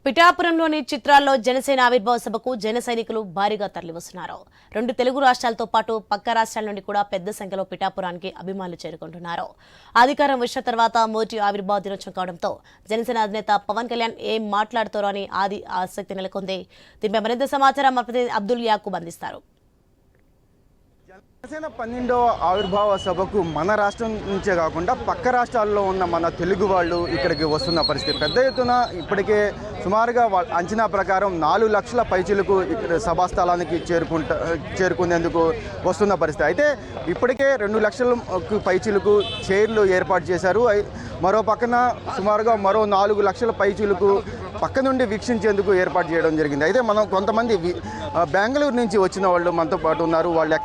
పిఠాపురంలోని చిత్రాల్లో జనసేన ఆవిర్భావ సభకు జన సైనికులు భారీగా తరలివస్తున్నారు. 2 తెలుగు రాష్ట్రాలతో పాటు పక్క రాష్ట్రాల నుండి కూడా పెద్ద సంఖ్యలో పిఠాపురానికి అభిమానులు చేరుకుంటున్నారు. అధికారం వచ్చిన తర్వాత మోదీ ఆవిర్భావ దినోత్సవం కావడంతో జనసేన అధినేత పవన్ కళ్యాణ్ ఏం మాట్లాడుతారో అని ఆసక్తి నెలకొంది. దీనిపై మరింత సమాచారం మా ప్రతినిధి అబ్దుల్ యాకూబ్ అందిస్తారు. జనసేన 12వ ఆవిర్భావ సభకు మన రాష్ట్రం నుంచే కాకుండా పక్క రాష్ట్రాల్లో ఉన్న మన తెలుగు వాళ్ళు ఇక్కడికి వస్తున్న పరిస్థితి పెద్ద ఎత్తున. ఇప్పటికే సుమారుగా అంచనా ప్రకారం 4 లక్షల పైచీలకు ఇక్కడ సభాస్థలానికి చేరుకునేందుకు వస్తున్న పరిస్థితి. అయితే ఇప్పటికే 2 లక్షల పైచీలకు చైర్లు ఏర్పాటు చేశారు. మరో పక్కన సుమారుగా మరో 4 లక్షల పైచీలకు పక్క నుండి వీక్షించేందుకు ఏర్పాటు చేయడం జరిగింది. అయితే మనం కొంతమంది బెంగళూరు నుంచి వచ్చిన వాళ్ళు మనతో పాటు ఉన్నారు. వాళ్ళు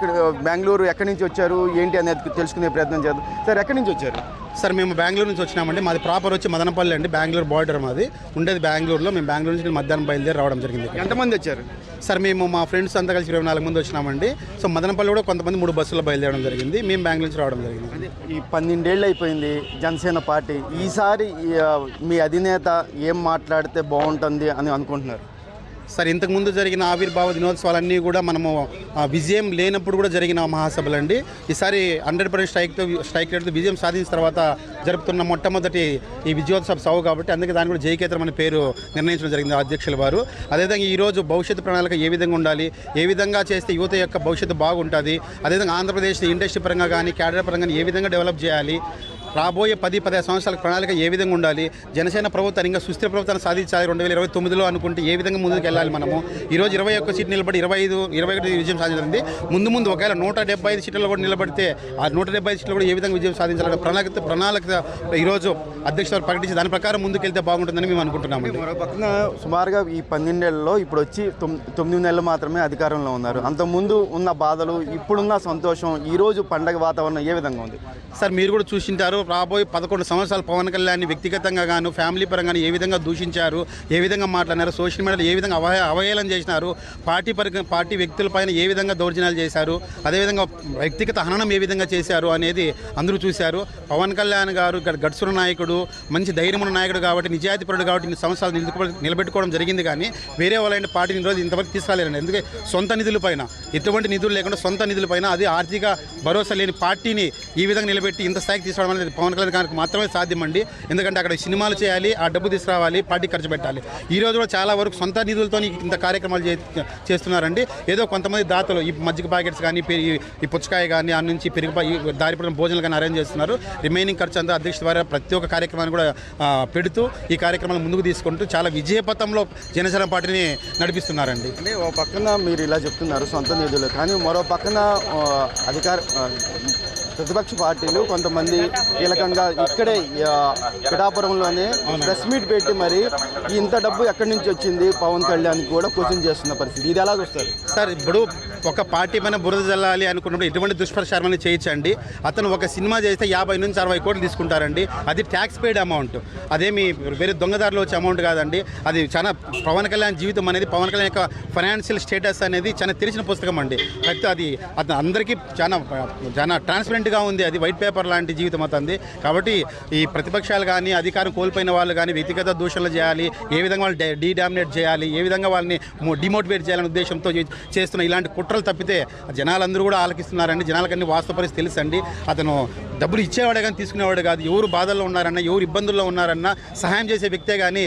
బెంగళూరు ఎక్కడి నుంచి వచ్చారు ఏంటి అనేది తెలుసుకునే ప్రయత్నం చేద్దాం. సార్, ఎక్కడి నుంచి వచ్చారు? సార్, మేము బెంగళూరు నుంచి వచ్చినామండి. మాది ప్రాపర్ వచ్చి మదనపల్లి అండి, బెంగళూరు బార్డర్ మాది ఉండేది బెంగళూరులో. మేము బెంగళూరు నుంచి మధ్యాహ్నం బయలుదేరి రావడం జరిగింది. ఎంతమంది వచ్చారు? సార్, మేము మా ఫ్రెండ్స్ అంతా కలిసి 24 మంది వచ్చినామండి. సో మదనపల్లి కూడా కొంతమంది 3 బస్సుల్లో బయలుదేరడం జరిగింది. మేము బెంగళూరు నుంచి రావడం జరిగింది. ఈ 12 ఏళ్ళు అయిపోయింది జనసేన పార్టీ. ఈసారి మీ అధినేత ఏం మాట్లాడితే బాగుంటుంది అని అనుకుంటున్నారు? సార్, ఇంతకుముందు జరిగిన ఆవిర్భావ దినోత్సవాలన్నీ కూడా మనము విజయం లేనప్పుడు కూడా జరిగిన మహాసభలండి. ఈసారి 100% స్ట్రైక్ రేట్తో విజయం సాధించిన తర్వాత జరుపుతున్న మొట్టమొదటి ఈ విజయోత్సవ సభ కాబట్టి అందుకే దాని కూడా జయకేతనం అనే పేరు నిర్ణయించడం జరిగింది అధ్యక్షుల వారు. అదేవిధంగా ఈరోజు భవిష్యత్తు ప్రణాళిక ఏ విధంగా ఉండాలి, ఏ విధంగా చేస్తే యువత యొక్క భవిష్యత్తు బాగుంటుంది, అదేవిధంగా ఆంధ్రప్రదేశ్ ఇండస్ట్రీ పరంగా కానీ క్యాడర్ పరంగా ఏ విధంగా డెవలప్ చేయాలి, రాబోయే 10-15 సంవత్సరాల ప్రణాళిక ఏ విధంగా ఉండాలి, జనసేన ప్రభుత్వాన్ని ఇంకా సుస్థిర ప్రభుత్వాన్ని సాధించాలి 2029లో అనుకుంటే ఏ విధంగా ముందుకు వెళ్ళాలి. మనము ఈరోజు 21 సీట్లు నిలబడి 21 విజయం సాధించింది. ముందు ఒకవేళ 175 సీట్లలో కూడా నిలబడితే ఆ 175 సీట్లు కూడా ఏ విధంగా విజయం సాధించాలని ప్రణాళిక ఈరోజు అధ్యక్షులు ప్రకటించి దాని ప్రకారం ముందుకెళ్తే బాగుంటుందని మేము అనుకుంటున్నాము. మరో పక్కన సుమారుగా ఈ 12 ఏళ్లలో ఇప్పుడు వచ్చి 9 నెలలు మాత్రమే అధికారంలో ఉన్నారు. అంతకుముందు ఉన్న బాధలు, ఇప్పుడున్న సంతోషం, ఈరోజు పండగ వాతావరణం ఏ విధంగా ఉంది? సార్, మీరు కూడా చూసింటారు. రాబోయే 11 సంవత్సరాలు పవన్ కళ్యాణ్ వ్యక్తిగతంగా గాను ఫ్యామిలీ పరంగా ఏ విధంగా దూషించారు, ఏ విధంగా మాట్లాడినారు, సోషల్ మీడియాలో ఏ విధంగా అవహేళన చేసినారు, పార్టీ వ్యక్తులపైన ఏ విధంగా దౌర్జన్యాలు చేశారు, అదేవిధంగా వ్యక్తిగత హననం ఏ విధంగా చేశారు అనేది అందరూ చూశారు. పవన్ కళ్యాణ్ గారు గడుసున్న నాయకుడు, మంచి ధైర్యమున్న నాయకుడు కాబట్టి, నిజాయితీపరుడు కాబట్టి ఇన్ని సంవత్సరాలు నిలబెట్టుకోవడం జరిగింది. కానీ వేరే వాళ్ళ పార్టీని రోజు ఇంతవరకు తీసుకురాలేరండి. ఎందుకంటే సొంత నిధులపైన, ఎటువంటి నిధులు లేకుండా సొంత నిధులపైన, అది ఆర్థిక భరోసా లేని పార్టీని ఈ విధంగా నిలబెట్టి ఇంత స్థాయికి తీసుకోవడం అనేది పవన్ కళ్యాణ్ గారికి మాత్రమే సాధ్యమండి. ఎందుకంటే అక్కడ సినిమాలు చేయాలి, ఆ డబ్బు తీసుకురావాలి, పార్టీ ఖర్చు పెట్టాలి. ఈ రోజు కూడా చాలా వరకు సొంత నిధులతో ఇంత కార్యక్రమాలు చేస్తున్నారండి. ఏదో కొంతమంది దాతలు ఈ మజ్జిగ ప్యాకెట్స్ కానీ, ఈ పుచ్చకాయ కానీ, ఆ నుంచి దారిపడిన భోజనాలు కానీ అరేంజ్ చేస్తున్నారు. రిమైనింగ్ ఖర్చు అంతా అధ్యక్ష ద్వారా ప్రతి ఒక్క కార్యక్రమాన్ని కూడా పెడుతూ ఈ కార్యక్రమాలు ముందుకు తీసుకుంటూ చాలా విజయపథంలో జనసేన పార్టీని నడిపిస్తున్నారండి. అంటే ఓ పక్కన మీరు ఇలా చెప్తున్నారు సొంత నిధులు, కానీ మరో పక్కన ప్రతిపక్ష పార్టీలు కొంతమంది కీలకంగా ఇక్కడే పిఠాపురంలోనే ప్రెస్ మీట్ పెట్టి మరి ఇంత డబ్బు ఎక్కడి నుంచి వచ్చింది పవన్ కళ్యాణ్ కూడా క్వశ్చన్ చేస్తున్న పరిస్థితి. ఇది ఎలా చూస్తారు సార్? ఇప్పుడు ఒక పార్టీ పైన బురద జల్లాలి అనుకున్నప్పుడు ఎటువంటి దుష్ప్రచారాన్ని చేయించండి. అతను ఒక సినిమా చేస్తే 50 నుంచి 60 కోట్లు తీసుకుంటారండి. అది ట్యాక్స్ పెయిడ్ అమౌంట్, అదేమి వేరే దొంగదారులు వచ్చే అమౌంట్ కాదండి. అది చాలా పవన్ కళ్యాణ్ జీవితం అనేది, పవన్ కళ్యాణ్ యొక్క ఫైనాన్షియల్ స్టేటస్ అనేది చాలా తెలిసిన పుస్తకం అండి. అది అందరికీ చాలా ట్రాన్స్పరెంట్గా ఉంది. అది వైట్ పేపర్ లాంటి జీవితం అవుతుంది. కాబట్టి ఈ ప్రతిపక్షాలు కానీ, అధికారం కోల్పోయిన వాళ్ళు కానీ వ్యక్తిగత దూషణలు చేయాలి, ఏ విధంగా వాళ్ళు డీడామినేట్ చేయాలి, ఏ విధంగా వాళ్ళని డిమోటివేట్ చేయాలనే ఉద్దేశంతో చేస్తున్న ఇలాంటి కుట్రలు తప్పితే జనాలందరూ కూడా ఆలకిస్తున్నారండి. జనాలకన్నీ వాస్తవ పరిస్థితి తెలుసండి. అతను డబ్బులు ఇచ్చేవాడే కానీ తీసుకునేవాడు కాదు. ఎవరు బాధల్లో ఉన్నారన్నా, ఎవరు ఇబ్బందుల్లో ఉన్నారన్నా సహాయం చేసే వ్యక్తే కానీ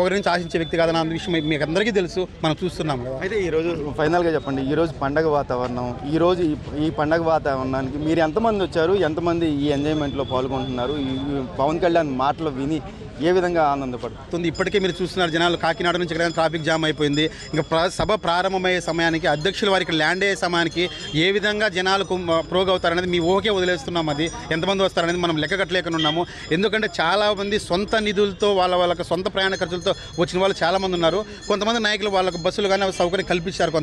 ఒకరి నుంచి ఆశించే వ్యక్తి కాదన్న విషయం మీకు అందరికీ తెలుసు, మనం చూస్తున్నాం కదా. అయితే ఈరోజు ఫైనల్గా చెప్పండి, ఈరోజు పండగ వాతావరణం, ఈరోజు ఈ పండగ వాతావరణానికి మీరు ఎంతమంది వచ్చారు, ఎంతమంది ఈ ఎంజాయ్మెంట్లో పాల్గొంటున్నారు, ఈ పవన్ కళ్యాణ్ మాటలు విని ఏ విధంగా ఆనందపడుతుంది? ఇప్పటికే మీరు చూస్తున్నారు, జనాలు కాకినాడ నుంచి ఇక్కడ ట్రాఫిక్ జామ్ అయిపోయింది. ఇంకా సభ ప్రారంభమయ్యే సమయానికి, అధ్యక్షుల వారికి ల్యాండ్ అయ్యే సమయానికి ఏ విధంగా జనాలు ప్రోగవుతారనేది మీ ఊహకే వదిలేస్తున్నాం. అది ఎంతమంది వస్తారనేది మనం లెక్క కట్టలేకుండా ఉన్నాము. ఎందుకంటే చాలామంది సొంత నిధులతో వాళ్ళకి సొంత ప్రయాణ ఖర్చులతో వచ్చిన వాళ్ళు చాలామంది ఉన్నారు. కొంతమంది నాయకులు వాళ్ళకు బస్సులు కానీ సౌకర్యం కల్పించారు.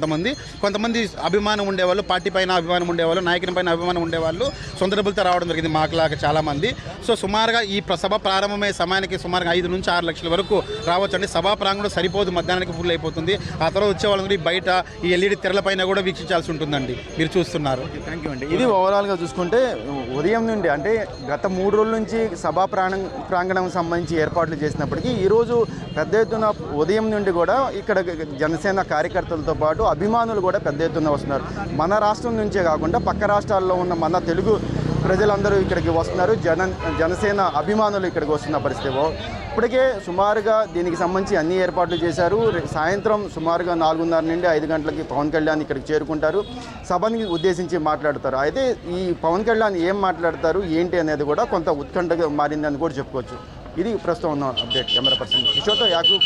కొంతమంది అభిమానం ఉండేవాళ్ళు, పార్టీ పైన అభిమానం ఉండేవాళ్ళు, నాయకుని పైన అభిమానం ఉండేవాళ్ళు సొంత డబ్బులతో రావడం జరిగింది మాకులాగా చాలామంది. సో సుమారుగా ఈ సభ ప్రారంభమయ్యే సమయానికి సుమారుగా 5 నుంచి 6 లక్షల వరకు రావచ్చండి. సభా ప్రాంగణం సరిపోదు, మధ్యాహ్నానికి ఫుల్ అయిపోతుంది. ఆ తర్వాత వచ్చే వాళ్ళందరూ బయట ఈ ఎల్ఈడి తెరలపైన కూడా వీక్షించాల్సి ఉంటుందండి. మీరు చూస్తున్నారు. థ్యాంక్ యూ అండి. ఇది ఓవరాల్గా చూసుకుంటే ఉదయం నుండి అంటే గత 3 రోజుల నుంచి సభా ప్రాంగణం సంబంధించి ఏర్పాట్లు చేసినప్పటికీ ఈరోజు పెద్ద ఎత్తున ఉదయం నుండి కూడా ఇక్కడ జనసేన కార్యకర్తలతో పాటు అభిమానులు కూడా పెద్ద ఎత్తున వస్తున్నారు. మన రాష్ట్రం నుంచే కాకుండా పక్క రాష్ట్రాల్లో ఉన్న మన తెలుగు ప్రజలందరూ ఇక్కడికి వస్తున్నారు. జనసేన అభిమానులు ఇక్కడికి వస్తున్న పరిస్థితి. ఇప్పటికే సుమారుగా దీనికి సంబంధించి అన్ని ఏర్పాట్లు చేశారు. సాయంత్రం సుమారుగా 4:30 నుండి 5 గంటలకి పవన్ కళ్యాణ్ ఇక్కడికి చేరుకుంటారు. సభని ఉద్దేశించి మాట్లాడతారు. అయితే ఈ పవన్ కళ్యాణ్ ఏం మాట్లాడతారు ఏంటి అనేది కూడా కొంత ఉత్కంఠగా మారిందని కూడా చెప్పుకోవచ్చు. ఇది ప్రస్తుతం ఉన్న అప్డేట్. కెమెరా పర్సన్ కిషోర్తో యాకూబ్.